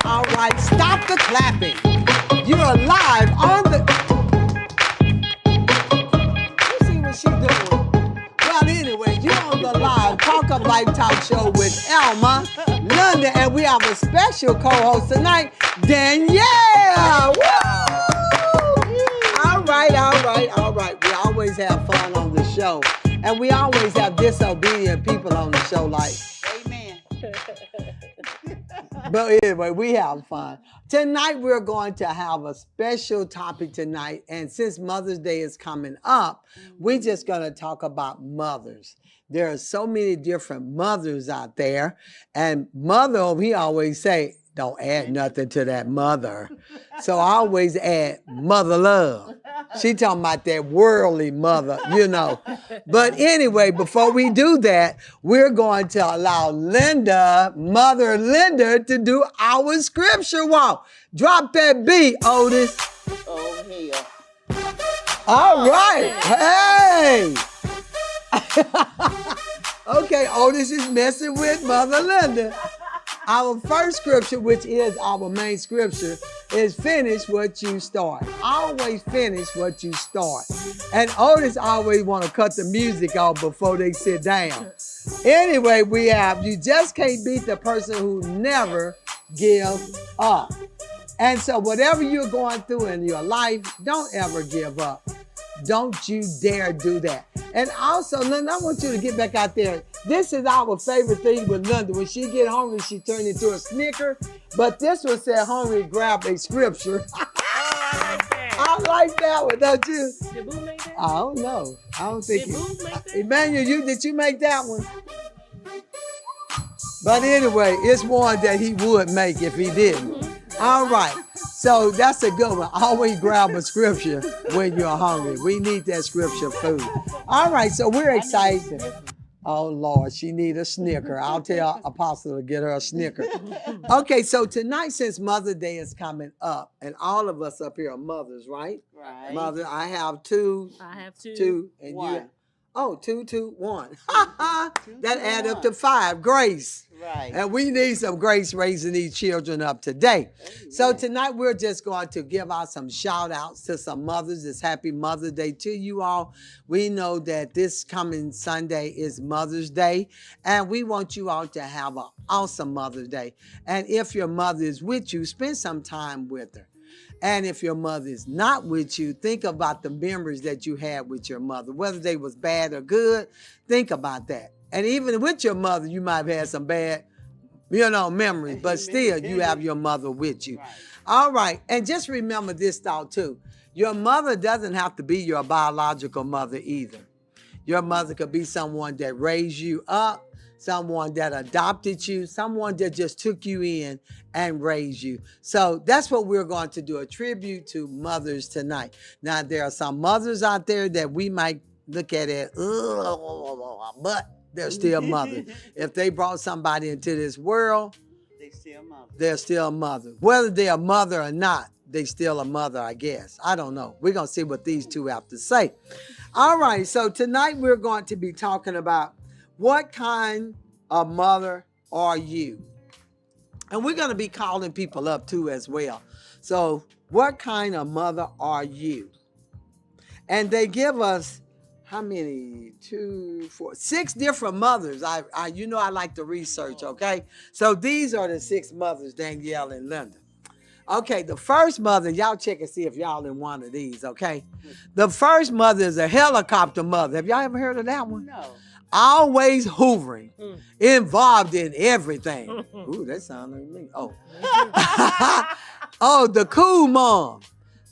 all right. Stop the clapping. You're live on the... You see what she doing? Well, anyway, you're on the live Talk of Life Talk Show with Elma, Linda, and we have a special co-host tonight, Danielle. Woo! All right. We always have fun on the show. And we always have disobedient people on the show like... Amen. But anyway, we have fun. Tonight, we're going to have a special topic tonight. And since Mother's Day is coming up, we're just going to talk about mothers. There are so many different mothers out there. And mother, we always say, don't add nothing to that mother. So I always add mother love. She talking about that worldly mother, you know. But anyway, before we do that, we're going to allow Mother Linda, to do our scripture walk. Drop that beat, Otis. Oh, hell. All right. Hey. Okay, Otis is messing with Mother Linda. Our first scripture, which is our main scripture, is finish what you start. Always finish what you start. And Otis always want to cut the music off before they sit down. Anyway, we have, you just can't beat the person who never gives up. And so whatever you're going through in your life, don't ever give up. Don't you dare do that. And also, Linda, I want you to get back out there. This is our favorite thing with Linda. When she get hungry, she turn into a Snicker. But this one said, hungry, grab a scripture. Oh, I like that. I like that one, don't you? Did Boo make that? I don't know. I don't think Did Boo make that? Emmanuel, did you make that one? But anyway, it's one that he would make if he didn't. All right. So that's a good one. Always grab a scripture when you're hungry. We need that scripture food. All right, so we're excited. Oh, Lord, she need a Snicker. I'll tell Apostle to get her a Snicker. Okay, so tonight, since Mother's Day is coming up, and all of us up here are mothers, right? Right. Mother, I have two. I have two. Two, and One. you. Oh, 2, 2, 1. That add up to 5. Grace. Right. And we need some grace raising these children up today. So tonight we're just going to give out some shout outs to some mothers. It's Happy Mother's Day to you all. We know that this coming Sunday is Mother's Day, and we want you all to have an awesome Mother's Day. And if your mother is with you, spend some time with her. And if your mother is not with you, think about the memories that you had with your mother. Whether they was bad or good, think about that. And even with your mother, you might have had some bad, memories, but still you have your mother with you. Right. All right. And just remember this thought too. Your mother doesn't have to be your biological mother either. Your mother could be someone that raised you up, someone that adopted you, someone that just took you in and raised you. So that's what we're going to do, a tribute to mothers tonight. Now, there are some mothers out there that we might look at it, but they're still mothers. If they brought somebody into this world, they're still a mother. Whether they're a mother or not, they still a mother, I guess. I don't know. We're going to see what these two have to say. All right, so tonight we're going to be talking about what kind of mother are you? And we're going to be calling people up too as well. So what kind of mother are you? And they give us how many? 2, 4, 6 different mothers. I like to research, okay? So these are the 6 mothers, Danielle and Linda. Okay, the first mother, y'all check and see if y'all in one of these, okay? The first mother is a helicopter mother. Have y'all ever heard of that one? No. Always hoovering, involved in everything. Ooh, that sounds like me. Oh. Oh, the cool mom.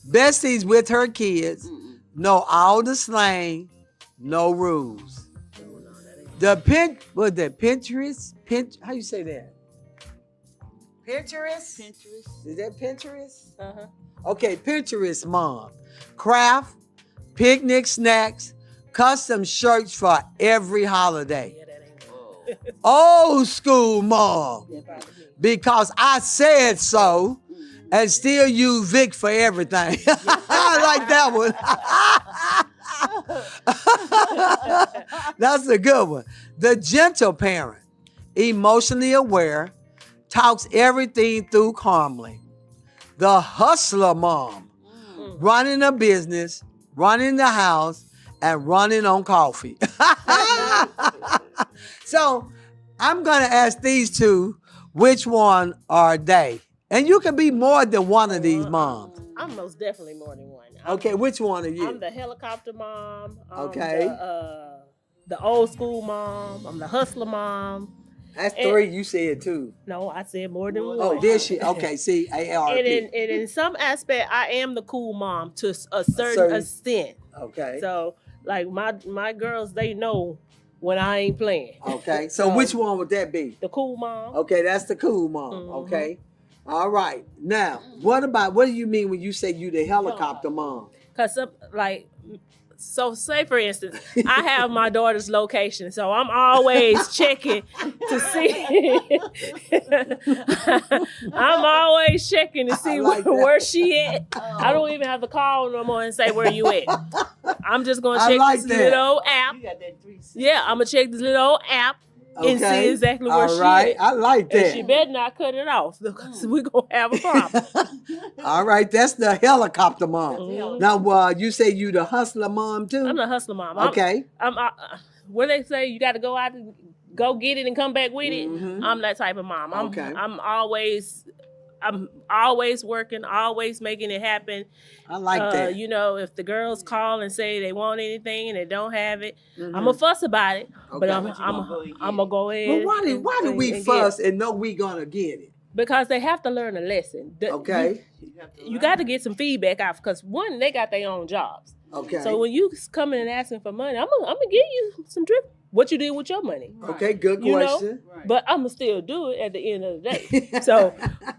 Besties with her kids. Know all the slang, no rules. Pinterest? How you say that? Pinterest? Is that Pinterest? Uh-huh. Okay, Pinterest mom. Craft, picnic snacks, custom shirts for every holiday. Yeah, that ain't good. Old school mom. Because I said so, and still use Vic for everything. I like that one. That's a good one. The gentle parent, emotionally aware, talks everything through calmly. The hustler mom, running a business, running the house, and running on coffee. So I'm going to ask these two, which one are they? And you can be more than one of these moms. I'm most definitely more than one. Okay, which one are you? I'm the helicopter mom. I'm Okay. The old school mom. I'm the hustler mom. That's three. You said two. No, I said more than one. Oh, did she? Okay, see, ARP. And in some aspect, I am the cool mom to a certain extent. Okay. So, like my girls, they know when I ain't playing. Okay. So which one would that be? The cool mom. Okay, that's the cool mom. Mm-hmm. Okay. All right. Now, what do you mean when you say you the helicopter mom? Cause so say for instance, I have my daughter's location, so I'm always checking to see. I'm always checking to see where she at. I don't even have to call no more and say where you at. I'm just gonna check this little old app. You got that 360. Yeah, I'm gonna check this little old app and see exactly where she at. I like that. And she better not cut it off because we're gonna have a problem. All right, that's the helicopter mom. Mhm. Now, you say you the hustler mom too? I'm the hustler mom. Okay. I'm when they say you got to go out and go get it and come back with it, Mhm. I'm that type of mom. I'm Okay. I'm always working, always making it happen. I like that. You know, if the girls call and say they want anything and they don't have it, Mhm. I'm a fuss about it. But Okay. I'm gonna go ahead. But why do we fuss and know we gonna get it? Because they have to learn a lesson. Okay. You got to get some feedback out because one, they got their own jobs. Okay. So when you come in and asking for money, I'm gonna give you some drip. What you did with your money? Okay, good You know? question. Right. But I'm gonna still do it at the end of the day. So,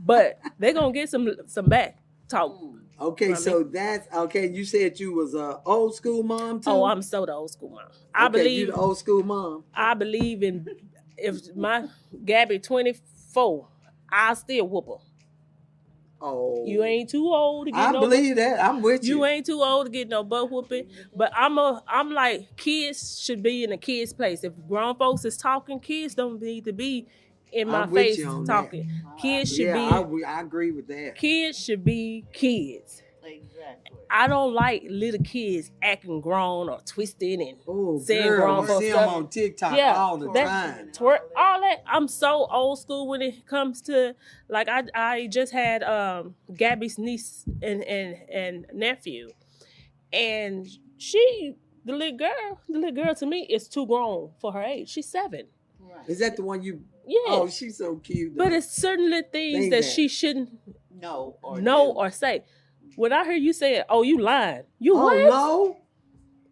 but they're gonna get some back talk. Okay, so that's okay. You said you was a old school mom too. Oh, I'm so the old school mom. You the old school mom. I believe in if my Gabby 24, I'll still whoop her. Oh, You ain't too old to get I no. believe that. I'm with you. You ain't too old to get no butt whooping. But I'm like kids should be in a kid's place. If grown folks is talking, kids don't need to be in my I'm with face you on talking. Kids should I agree with that. Kids should be kids. Exactly. I don't like little kids acting grown or twisted and Oh, saying girl, grown you folks see them stuff. on TikTok Yeah, all the time. twerk, all that. I'm so old school when it comes to like I just had Gabby's niece and nephew, and the little girl to me is too grown for her age. She's 7. Right. Is that the one you? Yeah. Oh, she's so cute. Though. But it's certain little things that she shouldn't No or know do. or say. When I heard you say, "Oh, you lying," you Oh what? no!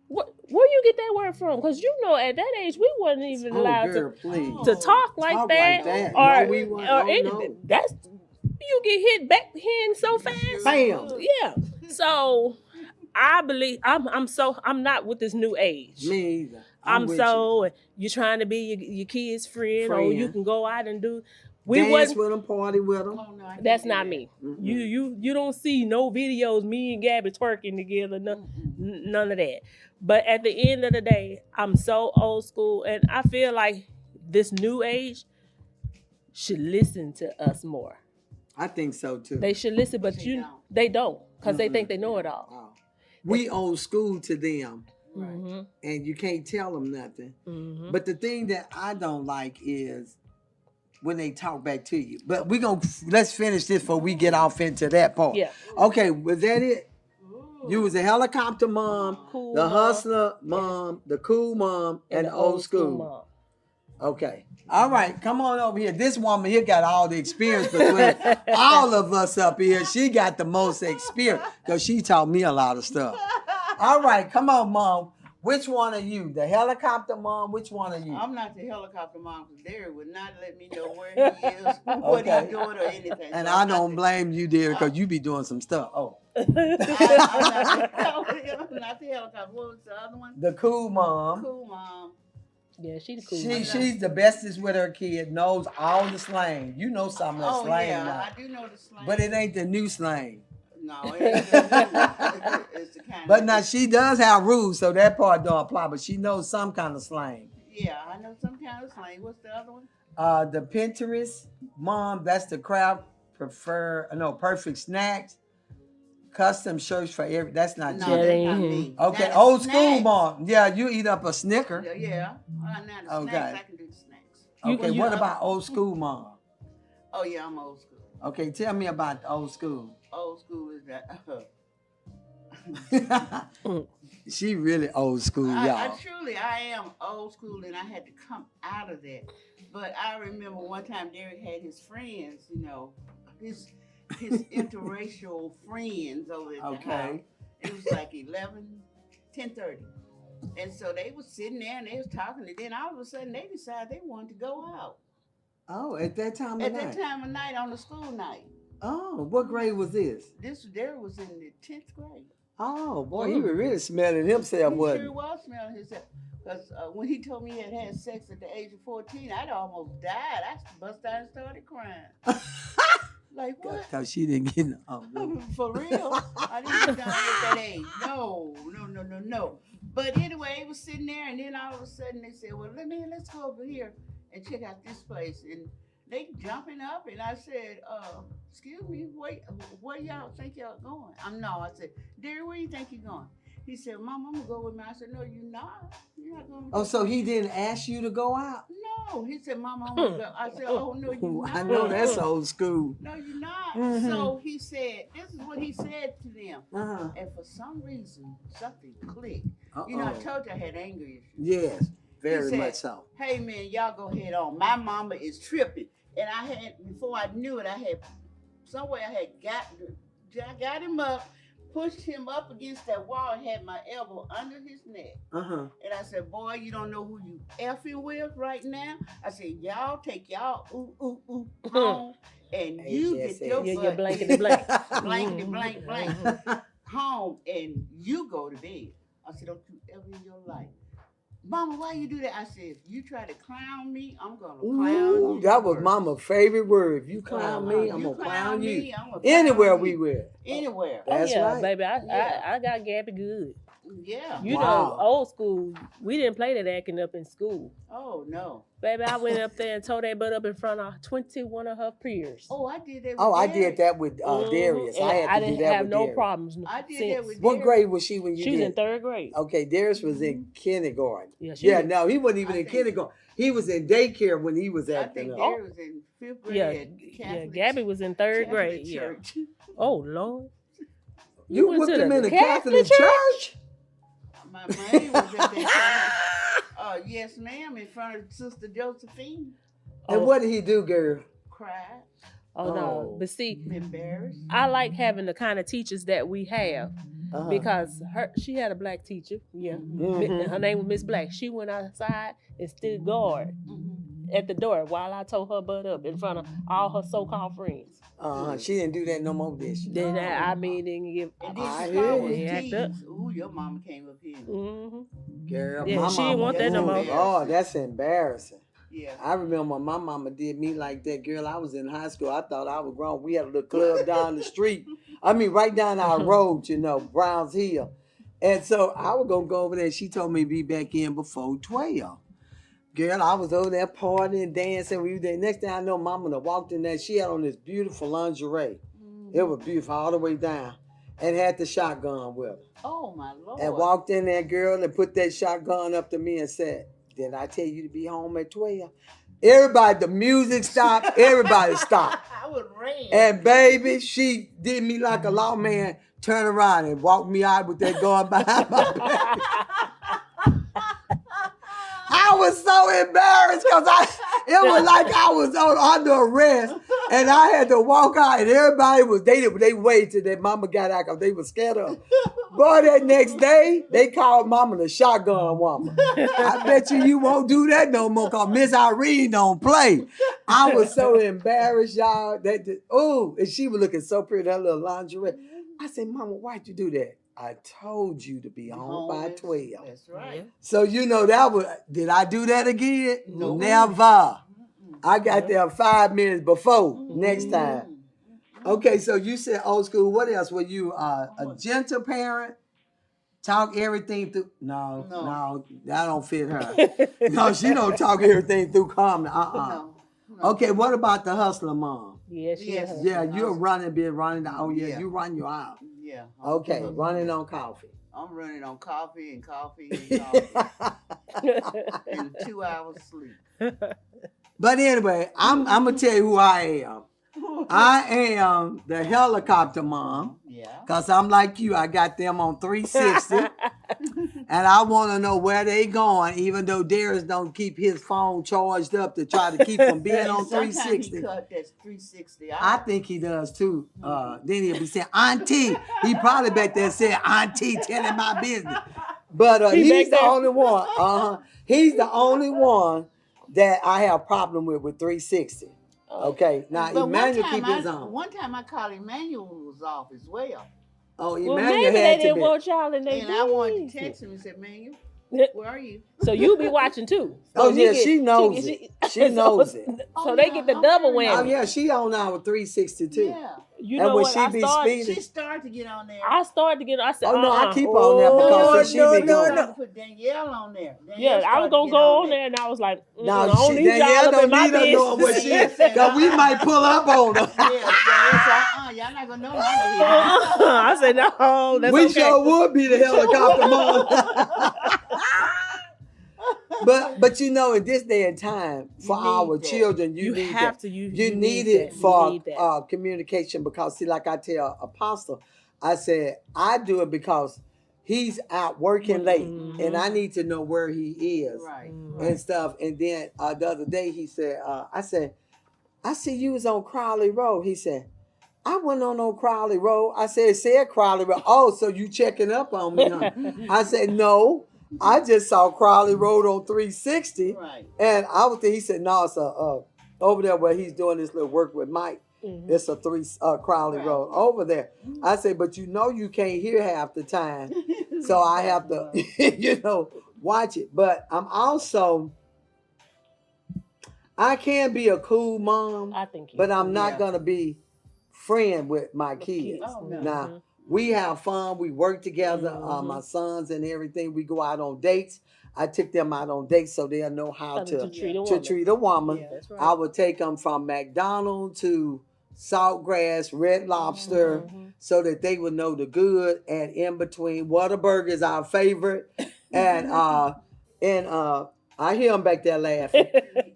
Where you get that word from? Because you know, at that age, we wasn't even allowed girl, please. to talk like Talk that, like that. or No, we weren't. or Oh, anything. no. That's you get hit backhand so fast. Bam. Yeah. So I believe I'm not with this new age. Me either. I'm with so you're trying to be your kid's friend, or you can go out and do. We Dance wasn't. with them, party with them. Oh, no, I That's can't not do me. Mhm. You don't see no videos me and Gabby twerking together. None of that. But at the end of the day, I'm so old school, and I feel like this new age should listen to us more. I think so too. They should listen, but they don't, because they think they know it all. Oh. We old school to them, Mm-hmm. and you can't tell them nothing. Mm-hmm. But the thing that I don't like is when they talk back to you. But let's finish this before we get off into that part. Yeah. Okay, was that it? You was a helicopter mom, Cool the mom. hustler mom, the cool mom, and the old school. mom. Okay. All right, come on over here. This woman here got all the experience between all of us up here. She got the most experience because she taught me a lot of stuff. All right, come on, Mom. Which one are you? The helicopter mom? Which one are you? I'm not the helicopter mom because Derek would not let me know where he is, what Okay. he's doing, or anything. And So I I'm not don't the- blame you, dear, because you be doing some stuff. Oh. I'm not the helicopter. What was the other one? The cool mom. Cool mom. Yeah, she the cool She, mom. she's the bestest with her kid, knows all the slang. You know some of that Oh slang yeah, now. I do know the slang. But it ain't the new slang. No, it ain't the it's the kind. But now she does have rules, so that part don't apply. But she knows some kind of slang. Yeah, I know some kind of slang. What's the other one? The Pinterest mom, that's the perfect snacks. Custom shirts for every. That's not No, you. that's not me. Okay, That is old school snacks. mom. Yeah, you eat up a Snicker. Yeah. Now the Okay. snacks, I can do the snacks. Okay, what about old school mom? Oh yeah, I'm old school. Okay, tell me about the old school. Old school is that. She really old school, y'all. I am old school, and I had to come out of that. But I remember one time Derek had his friends, his interracial friends over at the house. It was like 10:30. And so they was sitting there and they was talking, and then all of a sudden they decided they wanted to go out. Oh, at that time of night? At that time of night on the school night. Oh, what grade was this? Derek was in the 10th grade. Oh, boy, he was really smelling himself, wasn't he? Sure was smelling himself. Because when he told me he had sex at the age of 14, I'd almost died. I bust out and started crying. Like, what? Because she didn't get For real? I didn't get down at that age. No. But anyway, it was sitting there, and then all of a sudden they said, well, let's go over here and check out this place. And they jumping up, and I said, excuse me, where y'all think y'all going? I said, Derry, where you think you're going? He said, Mom, I'm going to go with me. I said, no, you're not. You're not going with me. Oh, so he didn't ask you to go out? No. He said, Mom, I'm going to go. I said, oh, no, you're not. I know that's old school. No, you're not. Mm-hmm. So he said, this is what he said to them. Uh-huh. And for some reason, something clicked. Uh-oh. I told you I had anger issues. Yes, very much so. Hey, man, y'all go head on. My mama is tripping. And before I knew it, I got him up, pushed him up against that wall, and had my elbow under his neck. Uh-huh. And I said, boy, you don't know who you effing with right now? I said, y'all take y'all home, and you get your butt blankety blank. blankety blank home, and you go to bed. I said, don't you ever in your life. Mama, why you do that? I said, if you try to clown me, I'm going to clown you. That was Mama's favorite word. If you clown me, I'm going to clown you. Anywhere we were. Anywhere. That's right. Baby. I got Gabby good. Yeah. You know, old school, we didn't play that acting up in school. Oh, no. Baby, I went up there and tore that butt up in front of 21 of her peers. Oh, I did that with I did that with Darius. I didn't have no problems. I did that with What grade was she when you did? She was in 3rd grade. Okay, Darius was in kindergarten. No, he wasn't even in kindergarten. He was in daycare when he was acting up. I think Darius was in 5th grade. Yeah, Gabby was in 3rd grade. Church. Yeah. Oh, Lord. You went to the Catholic church? My money was at that time. Yes, ma'am, in front of Sister Josephine. And what did he do, girl? Cried. Oh, no. But see, embarrassed. I like having the kind of teachers that we have because she had a black teacher. Yeah. Mm-hmm. Her name was Miss Black. She went outside and stood guard at the door while I tore her butt up in front of all her so-called friends. She didn't do that no more, did she? Then didn't give. I act up. Ooh, your mama came up here. Mm-hmm. Girl, yeah, she didn't want that no more. Oh, that's embarrassing. Yeah. I remember my mama did me like that. Girl, I was in high school. I thought I was grown. We had a little club down the street. I mean, right down our road, Browns Hill. And so I was going to go over there. She told me to be back in before 12. Girl, I was over there partying, dancing. We were there. Next thing I know, Mama walked in there. She had on this beautiful lingerie. It was beautiful all the way down. And had the shotgun with her. Oh, my Lord. And walked in there, girl, and put that shotgun up to me and said, did I tell you to be home at 12? Everybody, the music stopped. Everybody stopped. I was ran. And baby, she did me like a lawman, turned around and walked me out with that gun behind my back. I was so embarrassed because it was like I was under arrest and I had to walk out and everybody was, they waited till their mama got out because they were scared of her. Boy, that next day, they called Mama the shotgun woman. I bet you won't do that no more because Miss Irene don't play. I was so embarrassed, y'all. And she was looking so pretty, that little lingerie. I said, Mama, why'd you do that? I told you to be home by 12. That's right. So, that was, did I do that again? No. Never. I got there 5 minutes before next time. Okay, so you said old school. What else? Were you a gentle parent? Talk everything through? No, that don't fit her. No, she don't talk everything through calmly. Okay, what about the hustler mom? Yeah, she Yes. is. Yeah, you're been running. Oh yeah, Yeah. you run your aisle. Yeah. Okay, running on coffee. I'm running on coffee and coffee and coffee and 2 hours sleep. But anyway, I'm gonna tell you who I am. I am the helicopter mom. Yeah. Cause I'm like you, I got them on 360, and I want to know where they going. Even though Darius don't keep his phone charged up to try to keep from being on Sometimes 360. he cut that's 360 out. I think he does too. Then he'll be saying, "Auntie," he probably back there saying, "Auntie, telling my business." But He he's back the there. only one. He's the only one that I have problem with 360. Okay, now But Emmanuel keep his on. one time I called Emmanuel was off as well. Oh, Well, Emmanuel maybe they had to didn't be. want y'all in their And I wanted to business. text him and said, Emmanuel, where are you? So you be watching too. Oh, So yeah, she knows it. She knows it. So Oh, they yeah, get the I'm double very Oh whammy. yeah, she on our 360 too. Yeah. You And know when what? she I be started. speeding- She started to get on there. I started to get. I said, Oh no, I keep on Oh, there because no, she no, be no, going. no. Put Danielle on there. Yeah, I was gonna go on there, and I was like, No, I don't need Danielle y'all up don't in my need her knowing what business. she is, because we might pull up on her. Yeah, y'all not gonna know my I said, no, that's We okay. sure would be the helicopter mom. But you know, in this day and time, for You need our that. children, you You need have that. to. You You need need it that. for You need that. communication, because see, like I tell Apostle, I said I do it because he's out working late, Mhm. and I need to know where he is Right. and stuff. And then the other day he said, I said, I see you was on Crowley Road. He said, I wasn't on no Crowley Road. I said, it said Crowley Road. Oh, so you checking up on me, huh? I said, no, I just saw Crowley Road on 360. Right. And I was there. He said, no, it's over there where he's doing this little work with Mike. Mhm. It's a Crowley Right. Road over there. I said, but you know you can't hear half the time. So I have to, watch it. But I can be a cool mom, I think. but I'm not Yeah. going to be friend with my kids. Oh, no. Now, we have fun. We work together. Mhm. My sons and everything. We go out on dates. I took them out on dates so they'll know how to treat a woman. Yeah. That's right. I would take them from McDonald's to Saltgrass, Red Lobster, Mhm. so that they would know the good, and in between, Whataburger is our favorite. And I hear them back there laughing.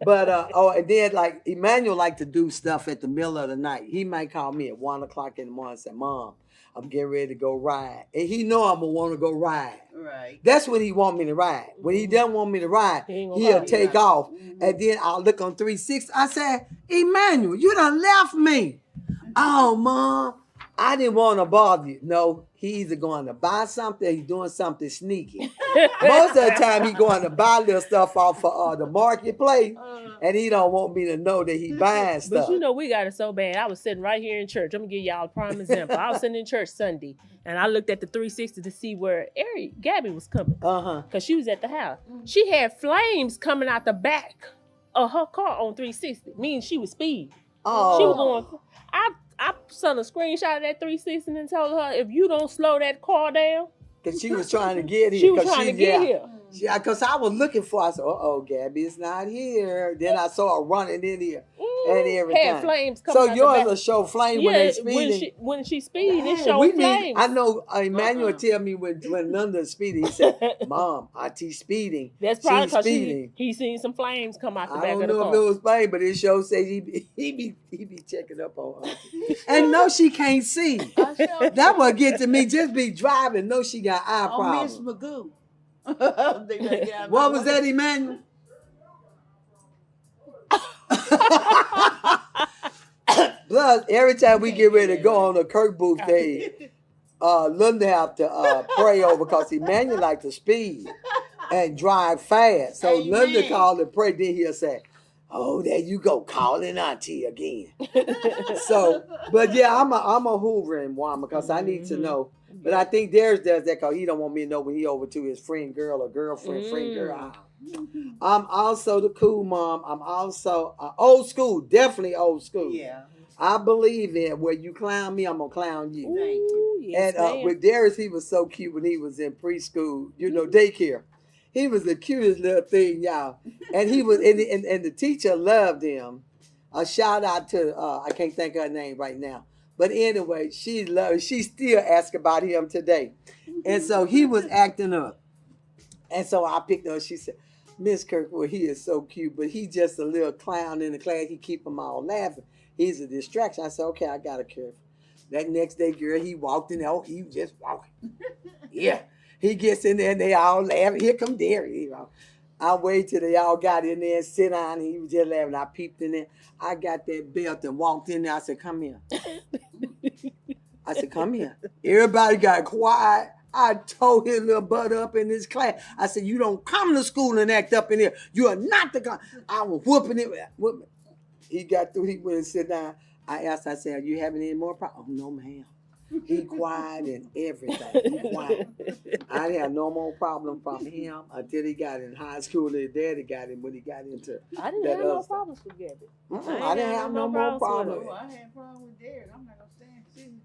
But and then like Emmanuel like to do stuff at the middle of the night. He might call me at 1:00 in the morning and say, "Mom, I'm getting ready to go ride," and he know I'm gonna want to go ride. Right. That's when he want me to ride. When he doesn't want me to ride, He ain't gonna he'll call you. take Right. off, Mhm. and then I'll look on 360. I said, "Emmanuel, you done left me." Oh, Mom, I didn't want to bother you. No, he's either going to buy something or he's doing something sneaky. Most of the time, he going to buy little stuff off of the marketplace, and he don't want me to know that he buying stuff. But you know, we got it so bad. I was sitting right here in church. I'm gonna give y'all a prime example. I was sitting in church Sunday, and I looked at the 360 to see where Gabby was coming, because she was at the house. She had flames coming out the back of her car on 360, meaning she was speeding. Oh, She was going. I sent a screenshot of that 360 and told her, if you don't slow that car down, because she was trying to get here. she was trying to get here. Yeah, because I was looking for. I said, "Uh-oh, Gabby is not here." Then I saw her running in here and everything. Had flames coming So out yours the will back. show flame when they speeding. when she speeding, it Yeah, showed we flames. need. I know Emmanuel tell me when Linda's speeding, he said, "Mom, Auntie speeding." That's probably She's because speeding. he seen some flames come out the I back don't of the know car. if it was flame, but it show says he be checking up on Auntie. And no, she can't see. That what get to me. Just be driving. No, she got eye Oh, Miss problems. Magoo. They better get out of What my was way. that, Emmanuel? Plus, every time we get ready to go on a Kirk booth page, Linda have to pray over because Emmanuel like to speed and drive fast. So Amen. Linda called and prayed. Then he'll say, "Oh, there you go, calling Auntie again." So, but yeah, I'm a hoovering woman because I need to know. But I think Darius does that because he don't want me to know when he over to his friend girl or girlfriend, friend girl. I'm also the cool mom. I'm also old school, definitely old school. Yeah. I believe in where you clown me, I'm gonna clown you. Thank you. Yes, And ma'am. with Darius, he was so cute when he was in preschool, daycare. He was the cutest little thing, y'all. And he was, and the teacher loved him. A shout out to I can't think of her name right now. But anyway, she still asks about him today. And so he was acting up. And so I picked her. She said, Miss Kirkwood, he is so cute, but he just a little clown in the class. He keep them all laughing. He's a distraction. I said, okay, I got to care. That next day, girl, he walked in there. Oh, he was just walking. Yeah. He gets in there and they all laughing. Here come Derry. You know. I waited till they all got in there and sit down and he was just laughing. I peeped in there. I got that belt and walked in there. I said, come here. I said, come here. Everybody got quiet. I told his little butt up in this class. I said, you don't come to school and act up in here. You are not the guy. I was whooping him. He got through. He went and sit down. I asked, I said, are you having any more problems? Oh, no, ma'am. He quiet and everything. He quiet. I didn't have no more problem from him until he got in high school. His daddy got him when he got into I didn't have no problems with Gabby. I didn't have no more problems. Oh, I had problems with Derek. I'm not going to stand see.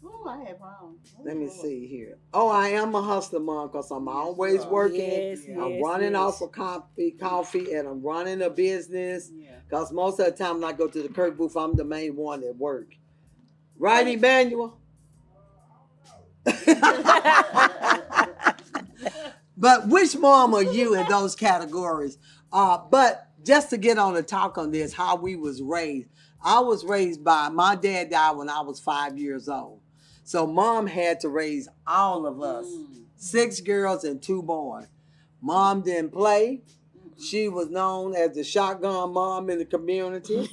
Oh, I had problems. Let me see here. Oh, I am a hustler, Mom, because I'm always working. Yes, I'm running off for coffee, and I'm running a business. Because most of the time when I go to the Kirk booth, I'm the main one at work. Right, Emmanuel? But which mom are you in those categories? But just to get on the talk on this, how we was raised. I was raised by, my dad died when I was 5 years old. So mom had to raise all of us, 6 girls and 2 boys. Mom didn't play. She was known as the shotgun mom in the community.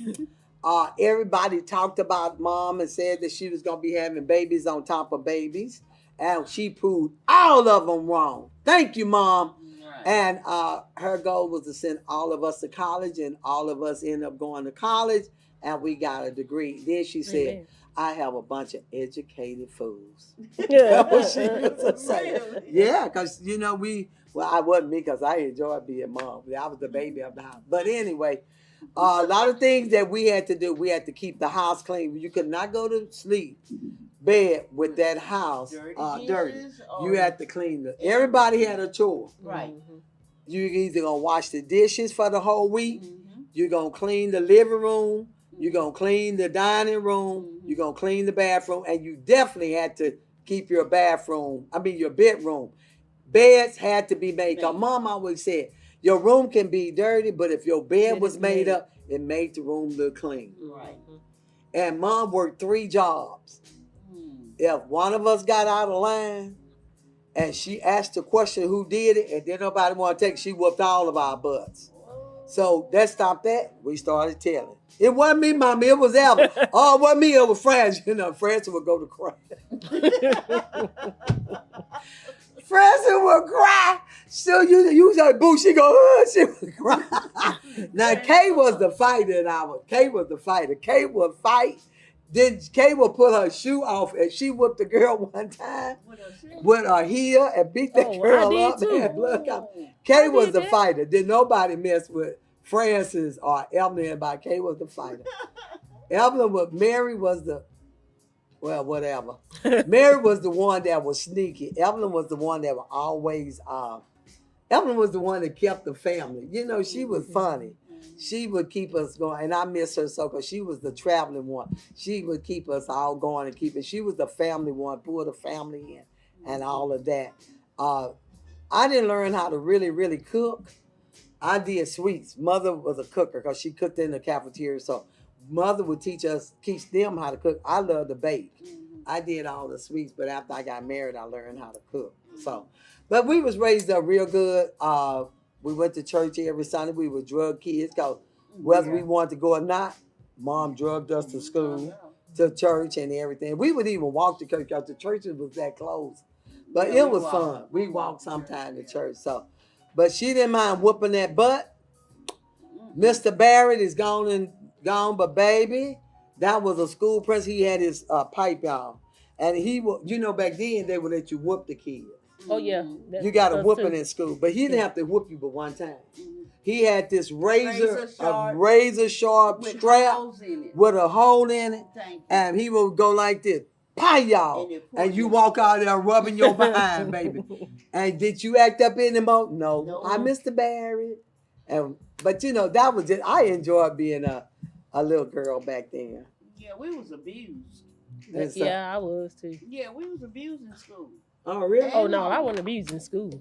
Everybody talked about mom and said that she was going to be having babies on top of babies. And she proved all of them wrong. Thank you, Mom. Right. And her goal was to send all of us to college, and all of us ended up going to college, and we got a degree. Then she said, Amen. I have a bunch of educated fools. That's what she used to say. Really? Yeah, because, you know, I wasn't me because I enjoyed being mom. I was the baby of the house. But anyway, a lot of things that we had to do. We had to keep the house clean. You could not go to sleep bed with that house dirty. You had to clean it. Everybody had a chore. Right. You either gonna wash the dishes for the whole week. You're gonna clean the living room. You're gonna clean the dining room. You're gonna clean the bathroom, and you definitely had to keep your your bedroom. Beds had to be made. Cause Mom always said, your room can be dirty, but if your bed was made up, it made the room look clean. Right. And Mom worked 3 jobs. If one of us got out of line and she asked the question who did it and then nobody want to take it, she whooped all of our butts. So that stopped that. We started telling. It wasn't me, Mommy. It was Elma. Oh, it wasn't me. It was Francis. You know, Francis would go to cry. Francis would cry. So you said, boo, she go, she would cry. Now, Kay was the fighter Kay was the fighter. Kay would fight. Then Kay would put her shoe off and she whooped the girl one time with her heel and beat that girl up and blood come. Kay was the fighter. Did nobody mess with Francis or Elma and by Kay was the fighter. Mary was the, well, whatever. Mary was the one that was sneaky. Evelyn was the one that was always, Evelyn was the one that kept the family. You know, she was funny. She would keep us going, and I miss her so because she was the traveling one. She would keep us all going and keep it. She was the family one, pull the family in and all of that. I didn't learn how to really, really cook. I did sweets. Mother was a cooker because she cooked in the cafeteria. So Mother would teach them how to cook. I love to bake. I did all the sweets, but after I got married, I learned how to cook. But we was raised up real good. We went to church every Sunday. We were drug kids because whether we wanted to go or not, Mom drugged us to school, to church and everything. We would even walk to church because the churches was that close. But it was fun. We walked sometime to church. But she didn't mind whooping that butt. Mr. Barrett is gone, but baby, that was a school principal. He had his pipe on. And he would, back then they would let you whoop the kids. Oh, yeah. You got a whooping in school. But he didn't have to whoop you but one time. He had this razor sharp strap with a hole in it. And he would go like this. Pie y'all. And you walk out there rubbing your behind, baby. And did you act up anymore? No. I Mr. Barrett. But that was it. I enjoyed being a a little girl back then. Yeah, we was abused. And so- Yeah, I was too. Yeah, we was abused in school. Oh, really? Oh no, I wasn't abused in school.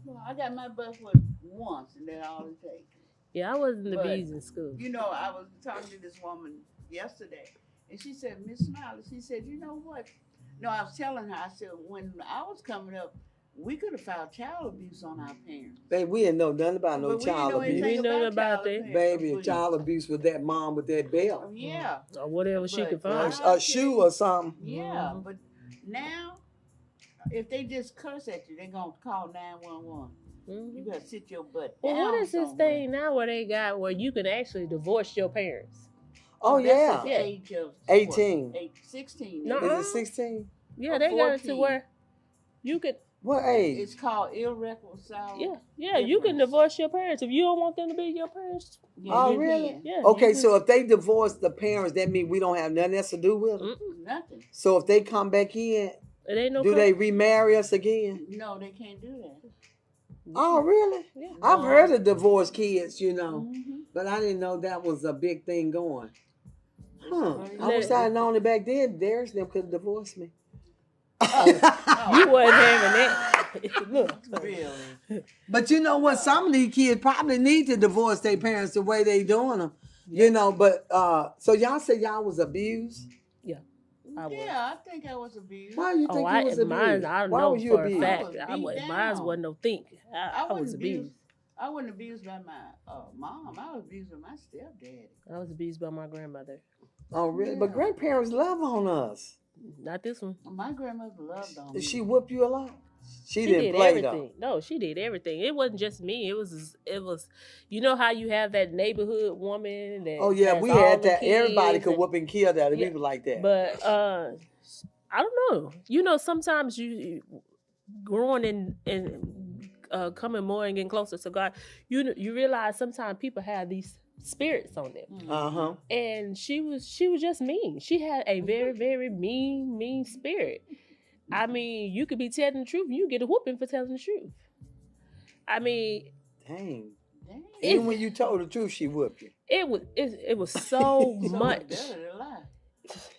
Well, I got my butt whipped once, and that's all it takes. Yeah, I wasn't But, abused in school. You know, I was talking to this woman yesterday, and she said, Miss Smiley, she said, you know what? No, I was telling her, I said, when I was coming up, we could have filed child abuse on our parents. Baby, we didn't know nothing about no But we didn't child know abuse. anything We know about about child that. abuse. Baby, child abuse with that mom with that belt. Yeah, Or whatever she But- could Or find. Wow. a shoe or something. yeah. Mhm. But now, if they just curse at you, they're going to call 911. You Mhm. got to sit your butt down. Well, what is this somewhere. thing now where they got where you can actually divorce your parents? Oh, That's yeah. at the Yeah. age of 18. 16. No. Is it 16? Yeah, Or they got it to 14. where you could. What age? It's called irreconcilable. Yeah, you can difference. divorce your parents if you don't want them to be your parents. Yeah, Oh, you really? can. Yeah. Okay, you can- so if they divorce the parents, that means we don't have nothing else to do with them. Mm-mm. Nothing. So if they come back in, It ain't no. do they remarry us again? No, they can't do that. Oh, really? Yeah. I've heard of divorced kids, you know, Mhm. but I didn't know that was a big thing going. Huh. It's I wish I had known it back then. Darius them could have divorced me. You wasn't having that. Look. Really? But you know what? Some of these kids probably need to divorce their parents the way they doing them. You know, but so y'all say y'all was abused? I was. Yeah, I think I was abused. Why you think Oh, you was abused? mine. I Why know was you for a abused? fact. I was I beat was, down. mine wasn't no think. I was wasn't abused. I wasn't abused by my mom. I was abused by my stepdaddy. I was abused by my grandmother. Oh, really? But Yeah. grandparents love on us. Not this one. My grandmother loved on me. Did she whoop you a lot? She She didn't did play everything. No, she did everything. It wasn't just me. It was. You know how you have that neighborhood woman that. though. Oh yeah, has we all had the that. Everybody kids could and- whoop and kill that. Yeah, People like that. But I don't know. You know, sometimes you growing and coming more and getting closer to God, you realize sometimes people have these spirits on them. Uh-huh. And she was just mean. She had a very, very mean spirit. I mean, you could be telling the truth, and you get a whooping for telling the truth. I mean, Dang. Dang. Even when you told the truth, she whooped you. it was so So much. better than lie.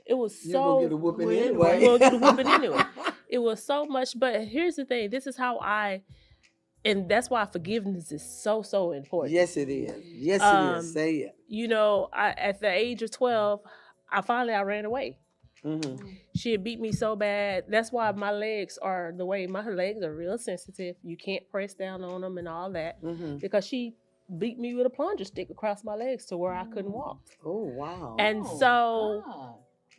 It was You're so. gonna get a whooping Well, anyway. You're gonna get a whooping anyway. It was so much, but here's the thing. This is how and that's why forgiveness is so important. Yes, it is. Yes, it is. Say it. You know, at the age of 12, I ran away. Mm-hmm. She had beat me so bad. That's why my legs are the way. My legs are real sensitive. You can't press down on them and all that Mm-hmm. because she beat me with a plunger stick across my legs to where I couldn't walk. Oh, wow. And Oh, so God.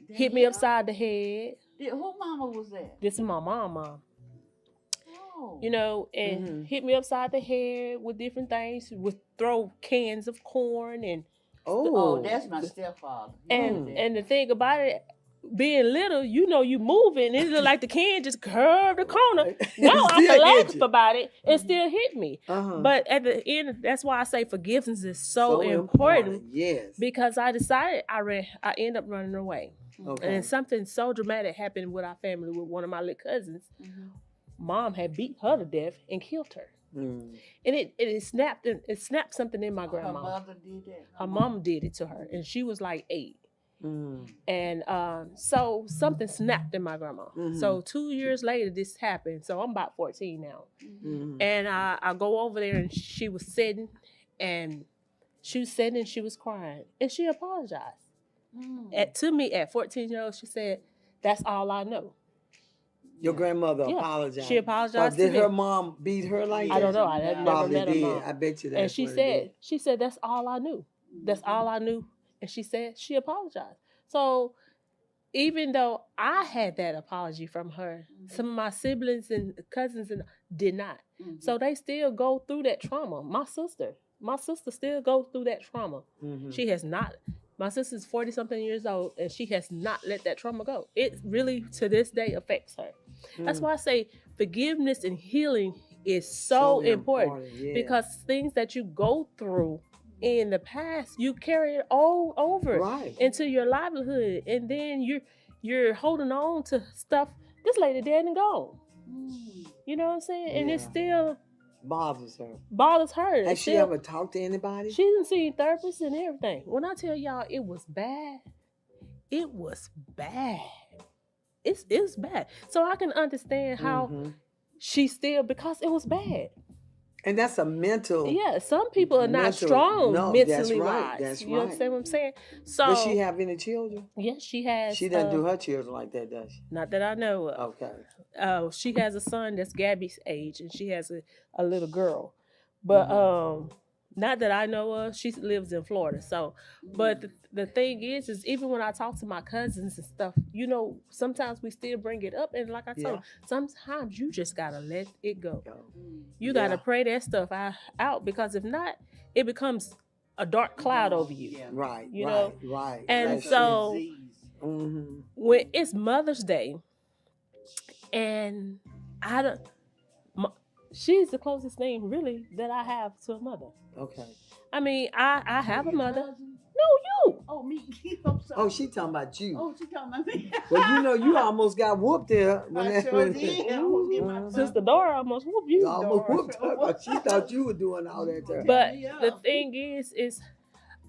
hit me Danielle? upside the head. Who mama was that? This is my mom. Oh. You know, and Mhm. hit me upside the head with different things, would throw cans of corn and Oh, that's my stepfather. He and did that. and the thing about it, being little, you know, you moving, it look like the can just curved the corner. No, I Still can hit laugh you. about it. It still hit me. Uh-huh. But at the end, that's why I say forgiveness is so important. Yes. Because I decided I ended up running away. Okay. And then something so dramatic happened with our family with one of my little cousins. Mhm. Mom had beat her to death and killed her. Mm. And it snapped something in my Her grandma. mother did that. Her mom did it to her, and she was like 8. Mm. And so something snapped in my grandma. Mhm. So 2 years later, this happened. So I'm about 14 now. Mm. And I go over there, and she was sitting, and she was crying, and she apologized. Mm. To me at 14 years old, she said, "That's all I know." Your grandmother Yeah. apologized. She apologized Did to her me. mom beat her like that? I don't know. I never Probably met her did. mom. I bet you that. And she said, "That's all I knew. That's all I knew." And she said she apologized. So even though I had that apology from her, some of my siblings and cousins did not. Mhm. So they still go through that trauma. My sister still goes through that trauma. Mhm. She has not. My sister's 40-something years old, and she has not let that trauma go. It really, to this day, affects her. That's Mm. why I say forgiveness and healing is so important. yeah. Because things that you go through in the past, you carry it all over Right. into your livelihood, and then you're holding on to stuff. This lady dead and gone. Mm. You know what I'm saying? And it's Yeah. still bothers her. Bothers her. Has she ever talked to anybody? She didn't see therapists and everything. When I tell y'all it was bad, it was bad. It's bad. So I can understand how she still, because it was bad. And that's a mental. Yeah, some people are not strong mentally that's right, wise. That's you understand what I'm saying? So does she have any children? Yes, she has. She doesn't do her children like that, does she? Not that I know of. Okay. She has a son that's Gabby's age, and she has a little girl. But not that I know of. She lives in Florida. So, but the thing is even when I talk to my cousins and stuff, sometimes we still bring it up. And like I told you, sometimes you just got to let it go. You got to pray that stuff out, because if not, it becomes a dark cloud over you. Yeah. Right. You know? Right. And That's so true. when it's Mother's Day, and she's the closest thing really that I have to a mother. Okay. I mean, I have a mother. Cousin? No, you. Oh, me. I'm sorry. Oh, she talking about you. Oh, she talking about me. Well, you almost got whooped there. I sure did. I almost get my Sister Dora almost whooped you. You almost whooped her, but she thought you were doing all that to her. But the thing is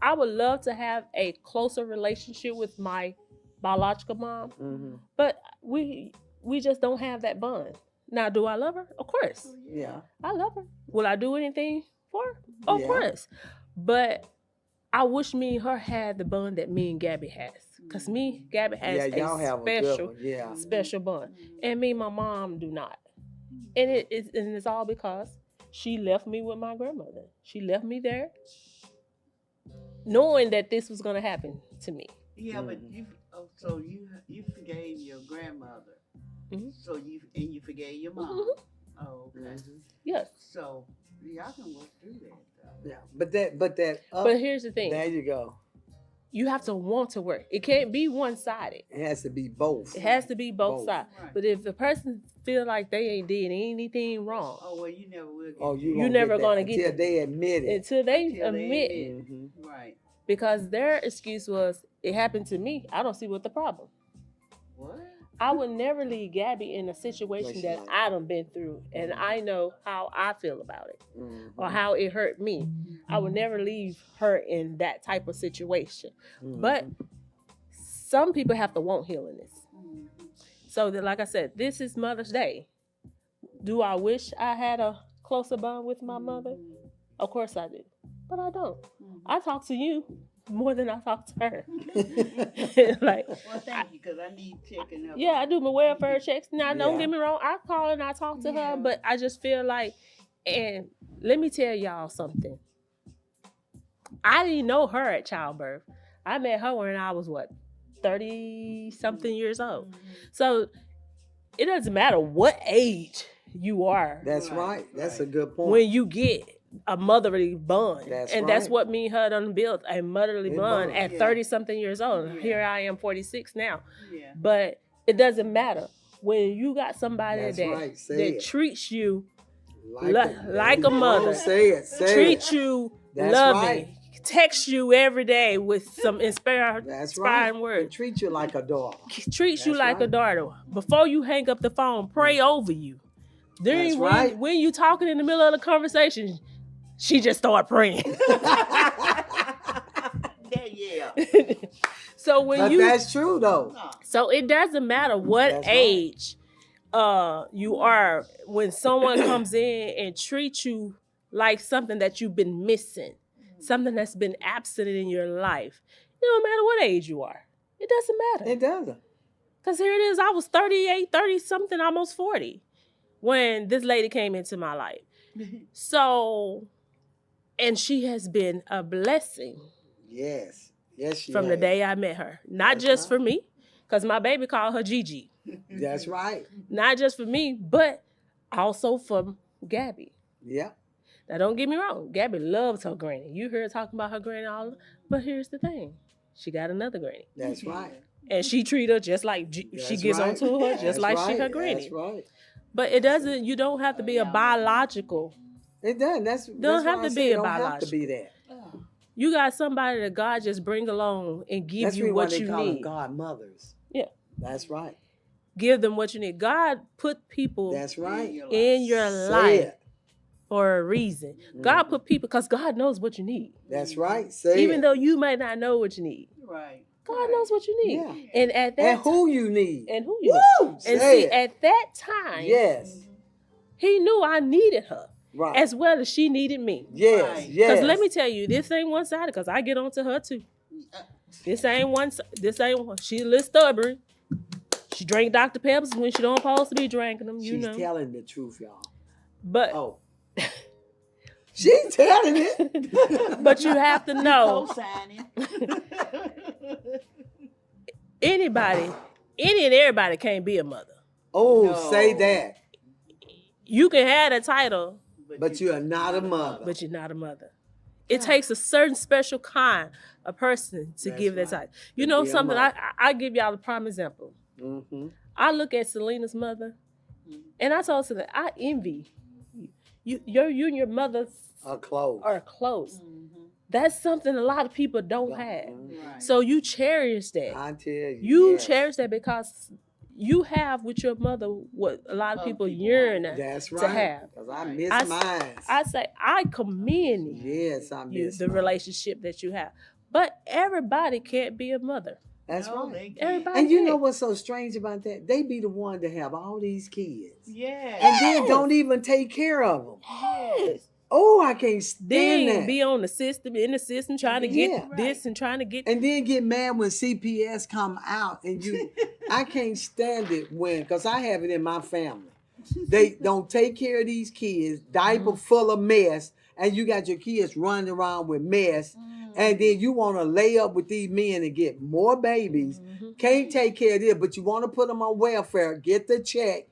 I would love to have a closer relationship with my biological mom, but we just don't have that bond. Now, do I love her? Of course. Yeah. I love her. Will I do anything for her? Of course. But I wish me and her had the bond that me and Gabby has. Because Gabby has a special bond. And me and my mom do not. And it's all because she left me with my grandmother. She left me there knowing that this was going to happen to me. Yeah, but you forgave your grandmother. So you forgave your mom. Oh, okay. Yes. So y'all can work through that though. Yeah, but here's the thing. There you go. You have to want to work. It can't be one-sided. It has to be both. It has to be both sides. Right. But if the person feel like they ain't did anything wrong, Oh well, you never will. Get you never gonna get until they admit it. Until they admit it. Mm-hmm. Right. Because their excuse was, it happened to me. I don't see what the problem. What? I would never leave Gabby in a situation that I done been through, and I know how I feel about it, or how it hurt me. I would never leave her in that type of situation. But some people have to want healingness. So that, like I said, this is Mother's Day. Do I wish I had a closer bond with my mother? Of course I do, but I don't. I talk to you more than I talk to her. Well, thank you, because I need checking up. Yeah, I do my welfare checks. Now, don't get me wrong. I call and I talk to her, but I just feel like, and let me tell y'all something. I didn't know her at childbirth. I met her when I was, 30-something years old. So it doesn't matter what age you are. That's right. That's a good point. When you get a motherly bond. That's what me and her done built, a motherly bond at 30-something years old. Here I am, 46 now. Yeah. But it doesn't matter. When you got somebody that treats you like a mother, treats you loving, text you every day with some inspiring words. And treat you like a daughter. Treats you like a daughter. Before you hang up the phone, pray over you. When you talking in the middle of the conversation, she just start praying. Yeah. So but that's true though. So it doesn't matter what age you are, when someone comes in and treats you like something that you've been missing, something that's been absent in your life. It don't matter what age you are. It doesn't matter. It doesn't. Because here it is, I was 38, 30-something, almost 40 when this lady came into my life. So, and she has been a blessing. Yes. Yes, she from has. the day I met her. Not just for me, because my baby called her Gigi. That's right. Not just for me, but also for Gabby. Yeah. Now, don't get me wrong. Gabby loves her granny. You heard her talking about her granny all, but here's the thing. She got another granny. That's right. And she treat her just like she gets onto her, just like she her granny. That's right. But it doesn't. You don't have to be a biological. It doesn't. Don't have to be a biological. Have to be that. You got somebody that God just bring along and give you what you need. That's why they call them godmothers. Yeah. That's right. Give them what you need. God put people. That's right. In your life for a reason. God put people because God knows what you need. That's right. Say Even it. though you might not know what you need. Right. God knows what you need. Yeah. And at that And who you need. and who you Woo! need. And Say see, it. at that time, Yes. he knew I needed her. Right. As well as she needed me. Yes. Right. Yes. Because let me tell you, this ain't one-sided because I get on to her too. This ain't one. She a little stubborn. She drink Dr. Peppers when she don't supposed to be drinking them, you She's know. telling the truth, y'all. But Oh. She's telling it. but you have to know Co-signing. anybody, any and everybody can't be a mother. Oh, No. say that. You can have a title, But you are not a mother. but you're not a mother. It takes a certain special kind of person to That's give that right. title. You To know be a something? mother. I give y'all a prime example. Mm-hmm. I look at Selena's mother, and I told Selena, I envy you. You and your mother Are close. are close. That's something a lot of people don't have. Right. So you cherish that. I tell you. You yes. cherish that because you have with your mother what a lot of Other people people yearn That's to right. have. Because I Right. miss I- mine. I say I commend Yes, I you miss the mine. relationship that you have, but everybody can't be a mother. That's No, right. they can't. Everybody And you know can't. what's so strange about that? They be the one to have all these kids. Yeah. And then don't even take care of them. Yes. Oh, I can't stand Then that. be on the system, in the system, trying to get Yeah. this and trying to get. And then get mad when CPS come out and you, I can't stand it when, because I have it in my family. They don't take care of these kids, diaper full of mess, and you got your kids running around with mess, and then you want to lay up with these men and get more babies. Can't take care of this, but you want to put them on welfare, get the check,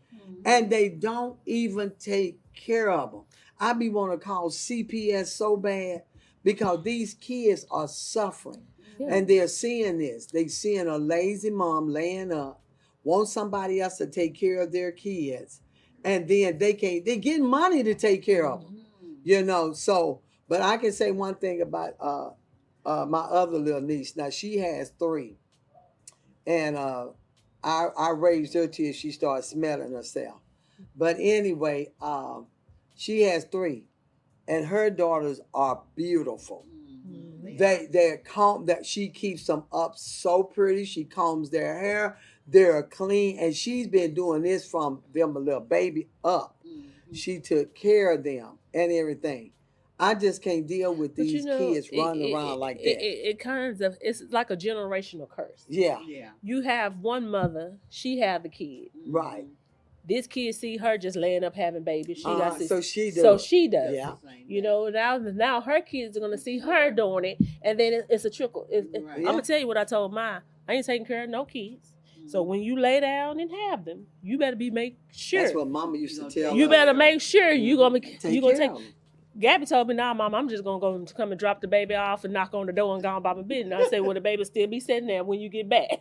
and they don't even take care of them. I be want to call CPS so bad because these kids are suffering. Yeah. And they're seeing this. They seeing a lazy mom laying up, want somebody else to take care of their kids. And then they're getting money to take care of them. You know, so, but I can say one thing about my other little niece. Now, she has 3. And I raised her till she started smelling herself. But anyway, she has 3. And her daughters are beautiful. They're that she keeps them up so pretty. She combs their hair. They're clean. And she's been doing this from them a little baby up. She took care of them and everything. I just can't deal with But these kids running around like that. It kind of it's like a generational curse. Yeah, Yeah. You have one mother, she have the kid. right. This kid see her just laying up having babies. She got this, So she does. so she does. Yeah. You know, now her kids are gonna see her doing it, and then it's a trickle. Right. I'm gonna tell you what I told mine. I ain't taking care of no kids. So when you lay down and have them, you better make sure. That's what Mama used to tell You us. better make sure you gonna Take you gonna care take. of 'em. Gabby told me, "Nah, Mom, I'm just gonna go come and drop the baby off and knock on the door and go on by my business." I said, "Well, the baby still be sitting there when you get back."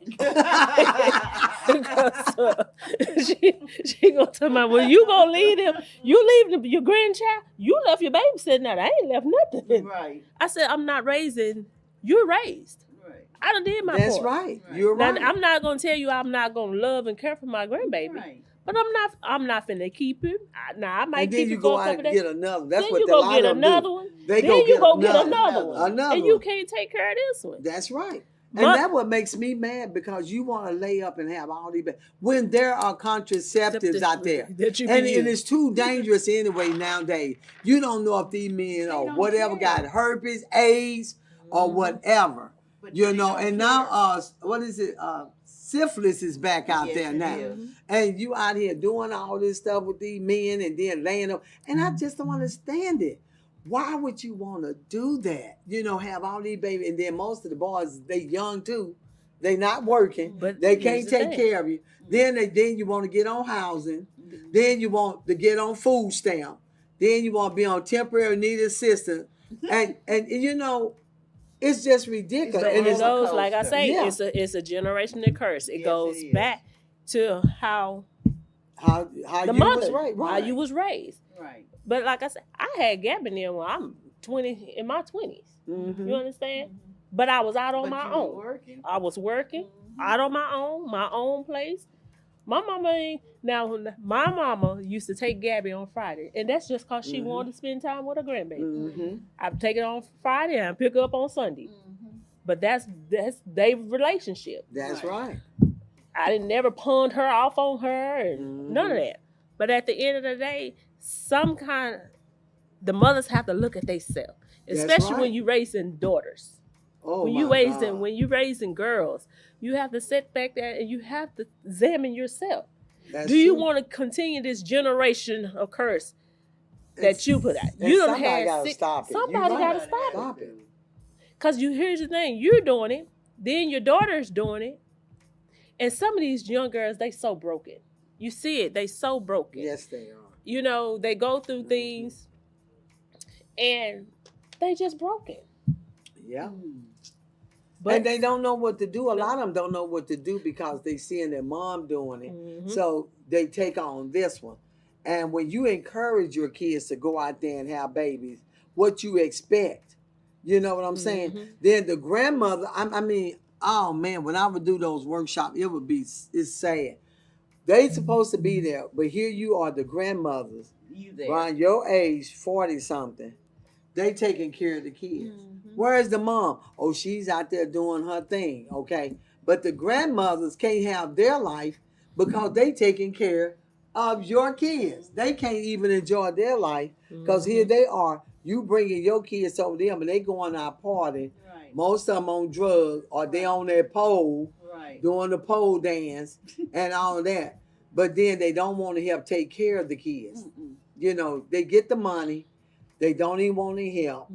she gonna tell me, "Well, you gonna leave him? You leave your grandchild? You left your baby sitting there. I ain't left nothing." Right. I said, "I'm not raising. You're raised. Right. I done did my That's part. right. Right. You're Now, right. I'm not gonna tell you I'm not gonna love and care for my grandbaby, Right. but I'm not finna keep him. I might And then keep you him go for a out couple and days. get another. That's Then what you a go lot get of them another do. one. They Then go you get go get another another one. Another And you one. can't take care of this one. That's right. And Mon- that's what makes me mad because you want to lay up and have all these when there are contraceptives out there. That you And, can use. it's too dangerous anyway nowadays. You don't know if these men or don't whatever care. got herpes, AIDS, or whatever. But You they know, don't and care. now what is it? Syphilis is back out Yes, there it now. is. And you out here doing all this stuff with these men and then laying up. And I just don't understand it. Why would you want to do that? You know, have all these babies. And then most of the boys, they young too. They not working. But They here's can't the take thing. care of you. Then you want to get on housing. Then you want to get on food stamp. Then you want to be on temporary need assistance. And you know, it's just ridiculous. It's And It it's goes, like I say, Yeah. it's a generational curse. It Yes, goes it is. back to how how the you mother, was right. how you was raised. Right. But like I said, I had Gabby there when I'm 20 in my 20s. Mhm. You understand? But I was out on But my you were own. working. I was working out on my own place. My mama ain't now. My mama used to take Gabby on Friday, and that's just cause she wanted to spend time with her grandbaby. Mm-hmm. I'd take it on Friday and pick her up on Sunday. But that's their relationship. That's right. I didn't never pawned her off on her and none of that. But at the end of the day, the mothers have to look at themselves, especially when you raising daughters. Oh, when you raising girls, you have to sit back there and you have to examine yourself. That's Do you true. want to continue this generation of curse that you put out? And You done somebody had gotta stop it. Somebody You got to right. stop it. it. Because here's the thing, you're doing it, then your daughter's doing it. And some of these young girls, they so broken. You see it, they so broken. Yes, they are. You know, they go through things and they just broken. Yeah. But And they don't know what to do. A lot of them don't know what to do because they seeing their mom doing it. So they take on this one. And when you encourage your kids to go out there and have babies, what you expect, you know what I'm saying? Then the grandmother, I mean, oh man, when I would do those workshops, it's sad. They supposed to be there, but here you are, the grandmothers, around your age, 40 something. They taking care of the kids. Where's the mom? Oh, she's out there doing her thing, okay? But the grandmothers can't have their life because they taking care of your kids. They can't even enjoy their life because here they are. You bringing your kids over them and they going out partying. Right. Most of them on drugs or they on their pole doing the pole dance and all that. But then they don't want to help take care of the kids. You know, they get the money. They don't even want to help.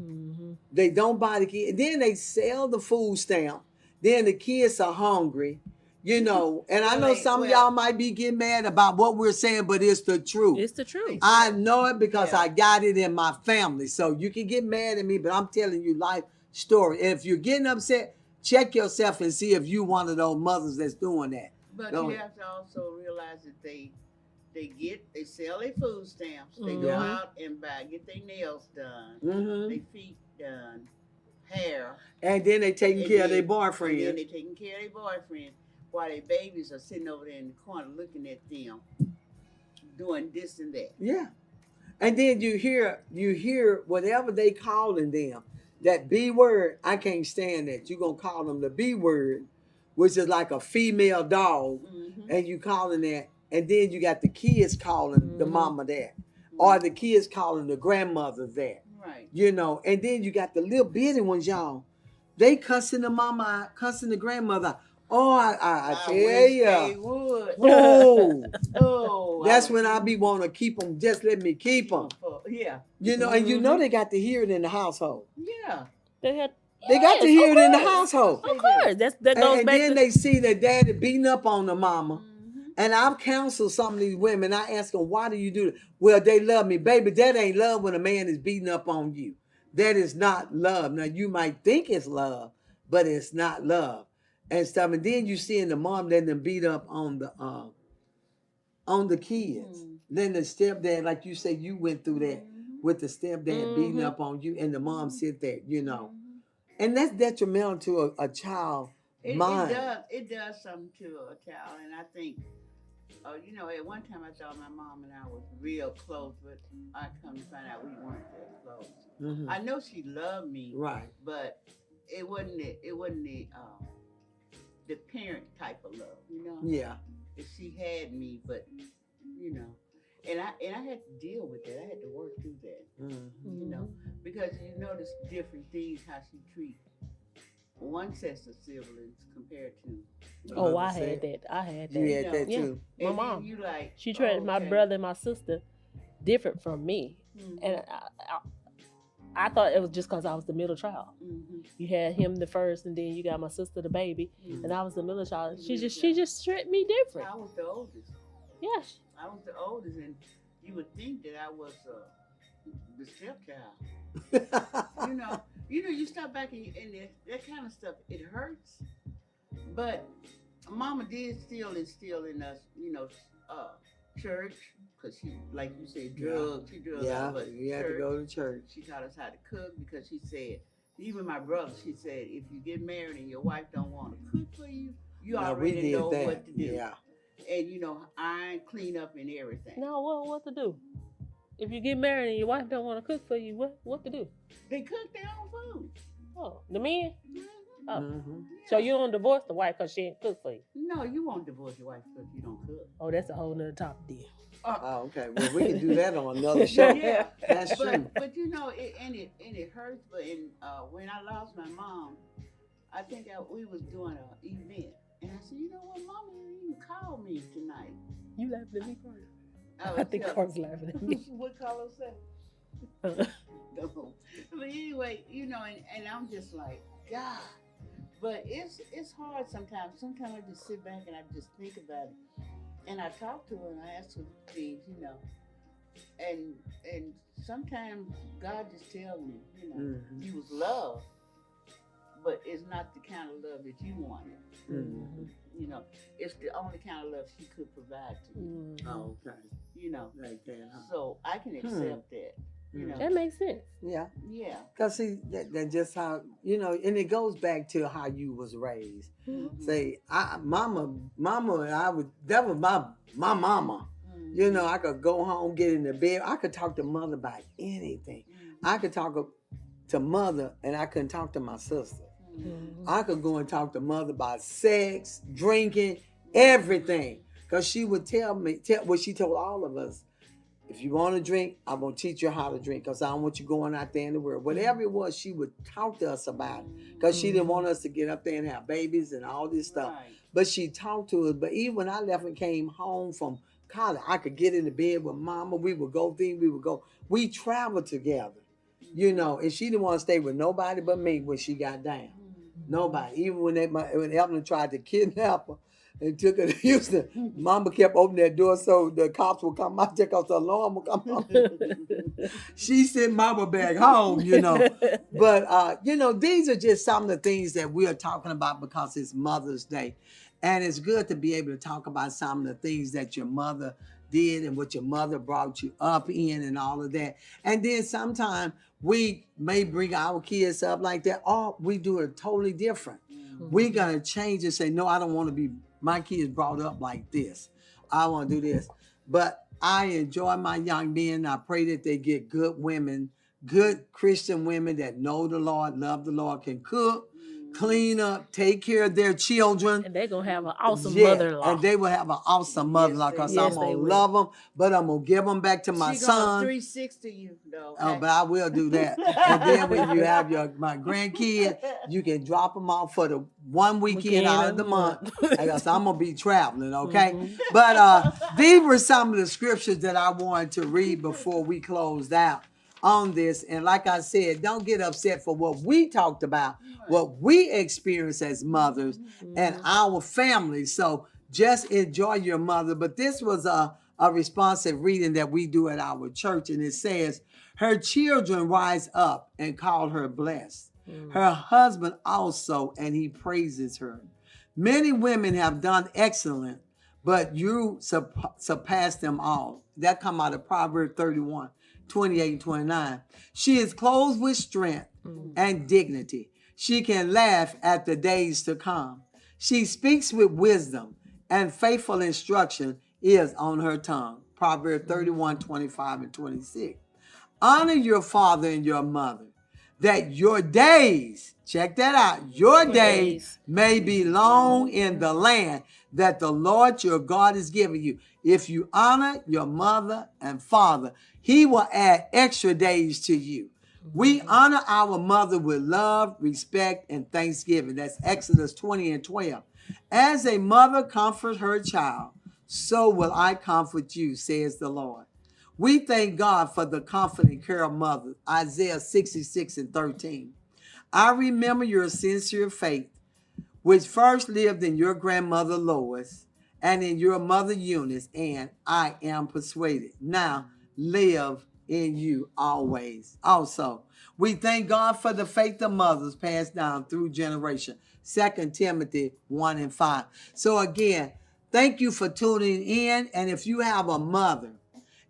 They don't buy the kids. Then they sell the food stamp. Then the kids are hungry. You know, and I know some of y'all might be getting mad about what we're saying, but it's the truth. It's the truth. I know it because I got it in my family. So you can get mad at me, but I'm telling you life story. And if you're getting upset, check yourself and see if you one of those mothers that's doing that. But you have to also realize that they sell their food stamps. They go out and get their nails done, their feet done, hair. And then they taking care of their boyfriend. And then they taking care of their boyfriend while their babies are sitting over there in the corner looking at them doing this and that. Yeah. And then you hear whatever they calling them. That B word, I can't stand that. You're going to call them the B word, which is like a female dog. And you calling that. And then you got the kids calling the mama that. Or the kids calling the grandmother that. Right. You know, and then you got the little bitty ones, y'all. They cussing the mama out, cussing the grandmother. Oh, I tell you. They would. Oh, that's when I be wanting to keep them. Just let me keep them. Yeah. You know, and you know they got to hear it in the household. Yeah. They got to hear it in the household. Of course. That goes and back then to... they see their daddy beating up on the mama. And I've counseled some of these women. I ask them, why do you do that? Well, they love me. Baby, that ain't love when a man is beating up on you. That is not love. Now, you might think it's love, but it's not love. And stuff. And then you seeing the mom letting them beat up on the kids. Then the stepdad, like you say, you went through that with the stepdad beating up on you, and the mom sit there, you know. And that's detrimental to a child mind. It does something to a child, and I think, you know, at one time I thought my mom and I was real close, but I come to find out we weren't that close. I know she loved me, right? But it wasn't the parent type of love, you know. Yeah. She had me, but you know, and I had to deal with that. I had to work through that, you know, because you notice different things how she treats one set of siblings compared to. Oh, I had that. I had that. You had that too. My mom. You like, she treated my brother and my sister different from me, and I thought it was just because I was the middle child. You had him the first, and then you got my sister the baby, and I was the middle child. She just treated me different. I was the oldest. Yes. I was the oldest, and you would think that I was the stepchild. You stop back and that kind of stuff. It hurts, but Mama did still instill in us, you know, church. Because she, like you said, drugs. She drugged us. But you had to go to church. She taught us how to cook because she said, even my brother, she said, if you get married and your wife don't want to cook for you, you already know what to do. Yeah. and iron, clean up, and everything. No, what to do? If you get married and your wife don't want to cook for you, what to do? They cook their own food. Oh, the men? Oh. Mm-hmm. So you don't divorce the wife because she ain't cook for you? No, you won't divorce your wife because you don't cook. Oh, that's a whole nother topic then. Oh, okay. Well, we can do that on another show. Yeah, That's true. but it hurts. But when I lost my mom, I think we was doing an event, and I said, you know what, Mama didn't even call me tonight. You laughing at me, Carter? I I think Carter's laughing at me. What Carlos said? No. But anyway, and I'm just like, God. But it's hard sometimes. Sometimes I just sit back and I just think about it. And I talk to her and I ask her things, and sometimes God just tells me, Mm-hmm. you was loved, but it's not the kind of love that you wanted. Mm-hmm. It's the only kind of love she could provide to you. Oh, okay. Like that, huh? So I can accept that. That makes sense. Yeah. Yeah. Because see, that's just how, and it goes back to how you was raised. Mm-hmm. Say, mama, and I would, that was my mama. Mm-hmm. I could go home, get in the bed. I could talk to mother about anything. Mm-hmm. I could talk to mother and I couldn't talk to my sister. Mm-hmm. I could go and talk to mother about sex, drinking, everything. Because she would tell what she told all of us. If you want to drink, I'm going to teach you how to drink because I don't want you going out there in the world. Whatever it was, she would talk to us about it because she didn't want us to get up there and have babies and all this stuff. Right. But she talked to us. But even when I left and came home from college, I could get in the bed with mama. We would go We traveled together, and she didn't want to stay with nobody but me when she got down. Nobody. Even when Elma tried to kidnap her and took her to Houston, mama kept opening that door so the cops would come out, check out the alarm would come on. She sent mama back home, But, these are just some of the things that we are talking about because it's Mother's Day. And it's good to be able to talk about some of the things that your mother did and what your mother brought you up in and all of that. And then sometimes we may bring our kids up like that, or we do it totally different. Mm-hmm. We're going to change and say, no, I don't want to be, my kids brought up like this. I want to do this. But I enjoy my young men. I pray that they get good women, good Christian women that know the Lord, love the Lord, can cook, clean up, take care of their children. And they're going to have an awesome mother-in-law. And they will have an awesome mother-in-law because I'm going to love them, but I'm going to give them back to my son. 360 you, though. Okay? Oh, but I will do that. And then when you have my grandkid, you can drop them off for the one weekend out of the month. Because I'm going to be traveling, okay? Mm-hmm. But these were some of the scriptures that I wanted to read before we closed out on this. And like I said, don't get upset for what we talked about, what we experienced as mothers and our families. So just enjoy your mother. But this was a responsive reading that we do at our church. And it says, her children rise up and call her blessed. Her husband also, and he praises her. Many women have done excellent, but you surpass them all. That come out of Proverbs 31. 28 and 29. She is clothed with strength and dignity. She can laugh at the days to come. She speaks with wisdom, and faithful instruction is on her tongue. Proverbs 31, 25 and 26. Honor your father and your mother, that your days, check that out, your days may be long in the land that the Lord your God is giving you. If you honor your mother and father, he will add extra days to you. We honor our mother with love, respect, and thanksgiving. That's Exodus 20 and 12. As a mother comforts her child, so will I comfort you, says the Lord. We thank God for the comforting care of mothers. Isaiah 66 and 13. I remember your sincere faith, which first lived in your grandmother Lois and in your mother Eunice, and I am persuaded now live in you always. Also, we thank God for the faith of mothers passed down through generation. 2 Timothy 1 and 5. So again, thank you for tuning in. And if you have a mother,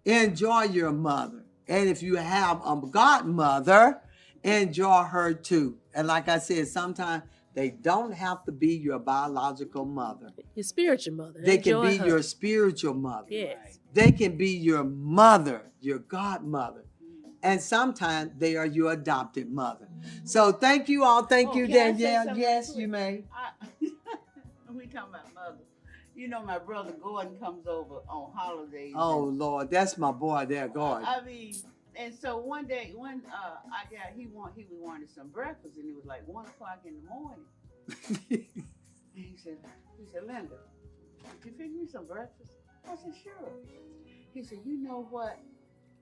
enjoy your mother. And if you have a godmother, enjoy her too. And like I said, sometimes They don't have to be your biological mother. Your spiritual mother. They can Enjoy be her. your spiritual mother. Yes. They can be your mother, your godmother. And sometimes they are your adopted mother. So thank you all. Thank you, can I say Danielle. something Yes, quick? you may. We talking about mother. You know, my brother Gordon comes over on holidays. Oh, Lord, that's my boy there, God. I mean, and so one day, he wanted some breakfast, and it was like 1:00 in the morning. And he said, Linda, could you fix me some breakfast? I said, sure. He said, you know what?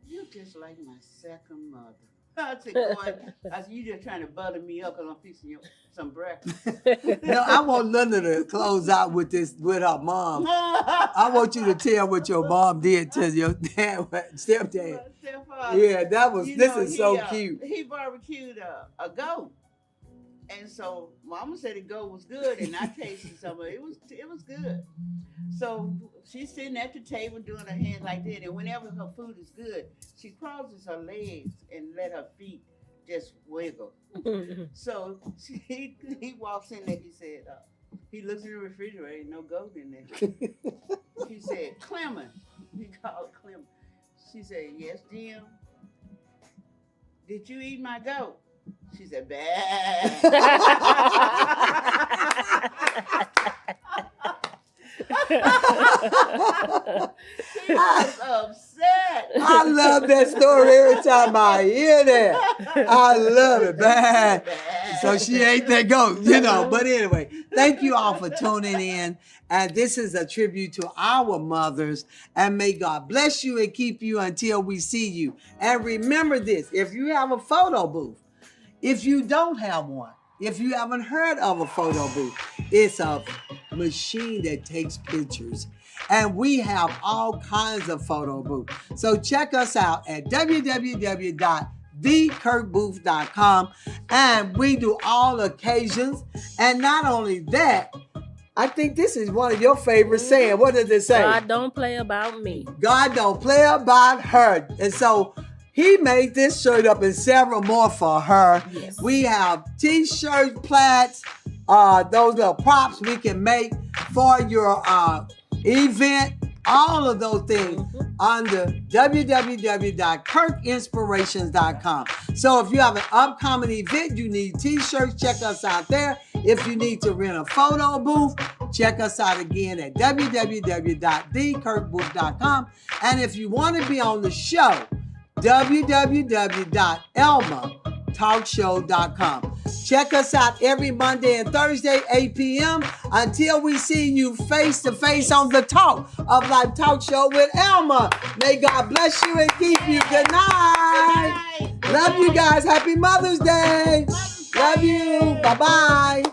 You just like my second mother. I said, Gordon, you just trying to butter me up because I'm fixing you some breakfast. No, I want Linda to close out with her mom. I want you to tell what your mom did to your stepdad. Yeah, this is so cute. He barbecued a goat. And so Mama said the goat was good, and I tasted some of it. It was good. So she's sitting at the table doing her hands like that, and whenever her food is good, she crosses her legs and let her feet just wiggle. So he walks in there. He said, he looks in the refrigerator, ain't no goat in there. He said, Clement. He called Clement. She said, yes, Jim. Did you eat my goat? She said, bad. He was upset. I love that story every time I hear that. I love it, man. So she ate that goat, But anyway, thank you all for tuning in. And this is a tribute to our mothers. And may God bless you and keep you until we see you. And remember this, if you have a photo booth, if you don't have one, if you haven't heard of a photo booth, it's a machine that takes pictures. And we have all kinds of photo booths. So check us out at www.thekirkbooth.com. And we do all occasions. And not only that, I think this is one of your favorite saying. What does it say? God don't play about me. God don't play about her. And so he made this shirt up and several more for her. Yes. We have t-shirts, plaids, those little props we can make for your event. All of those things under www.kirkinspirations.com. So if you have an upcoming event, you need t-shirts, check us out there. If you need to rent a photo booth, check us out again at www.thekirkbooth.com. And if you want to be on the show, www.elmatalkshow.com. Check us out every Monday and Thursday, 8 p.m. until we see you face to face on the Talk of Life Talk Show with Elma. May God bless you and keep you. Good night. Love you guys. Happy Mother's Day. Love you. Bye-bye.